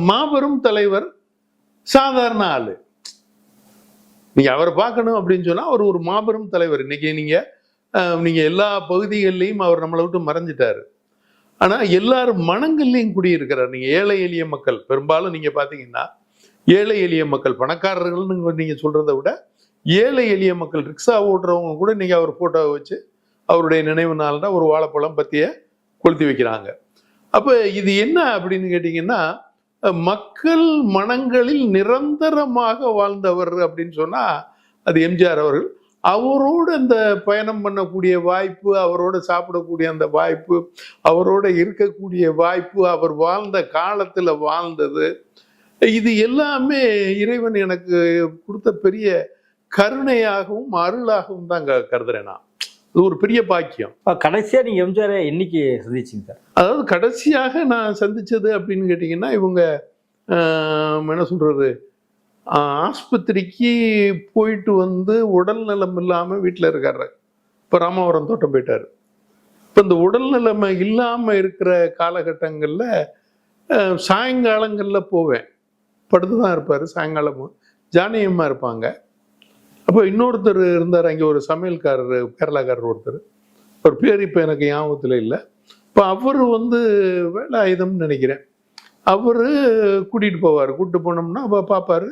மாபெரும் தலைவர் சாதாரண ஆளு. நீங்க அவரை பார்க்கணும் அப்படின்னு சொன்னா அவர் ஒரு மாபெரும் தலைவர். இன்னைக்கு நீங்க எல்லா பகுதிகளிலையும் அவர் நம்மளை விட்டு மறைஞ்சிட்டாரு. ஆனா எல்லாரும் மனங்கள்லையும் குடியிருக்கிறார். நீங்க ஏழை எளிய மக்கள் பெரும்பாலும் நீங்க பாத்தீங்கன்னா ஏழை எளிய மக்கள், பணக்காரர்கள்னு நீங்க சொல்றதை விட ஏழை எளிய மக்கள், ரிக்ஷா ஓட்டுறவங்க கூட இன்னைக்கு அவர் போட்டோவை வச்சு அவருடைய நினைவு நாள்னா ஒரு வாழைப்பழம் பத்திய கொளுத்தி வைக்கிறாங்க. அப்ப இது என்ன அப்படின்னு கேட்டீங்கன்னா, மக்கள் மனங்களில் நிரந்தரமாக வாழ்ந்தவர் அப்படின்னு சொன்னா அது எம்ஜிஆர் அவர்கள். அவரோடு அந்த பயணம் பண்ணக்கூடிய வாய்ப்பு, அவரோட சாப்பிடக்கூடிய அந்த வாய்ப்பு, அவரோட இருக்கக்கூடிய வாய்ப்பு, அவர் வாழ்ந்த காலத்துல வாழ்ந்தது, இது எல்லாமே இறைவன் எனக்கு கொடுத்த பெரிய கருணையாகவும் அருளாகவும் தான் கருதுறேன் நான். இது ஒரு பெரிய பாக்கியம். கடைசியா நீங்க எம்ஜிஆரை என்னைக்கு சந்திச்சீங்க சார்? அதாவது கடைசியாக நான் சந்திச்சது அப்படின்னு கேட்டீங்கன்னா, இவங்க என்ன சொல்றது, ஆஸ்பத்திரிக்கு போயிட்டு வந்து உடல் நலம் இல்லாம வீட்டுல இருக்காரு. இப்ப ராமவரம் தோட்டம் போயிட்டாரு. இப்ப இந்த உடல் நிலைமை இல்லாம இருக்கிற காலகட்டங்கள்ல சாயங்காலங்கள்ல போவேன். படுத்துதான் இருப்பாரு. சாயங்காலமும் ஜானியம்மா இருப்பாங்க. அப்போ இன்னொருத்தர் இருந்தார் அங்கே, ஒரு சமையல்காரர், கேரளாக்காரர் ஒருத்தர். ஒரு பேர் இப்போ எனக்கு ஞாபகத்தில் இல்லை. இப்போ அவர் வேலை ஆயுதம்னு நினைக்கிறேன். அவர் கூட்டிகிட்டு போவார். கூப்பிட்டு போனோம்னா பார்ப்பாரு,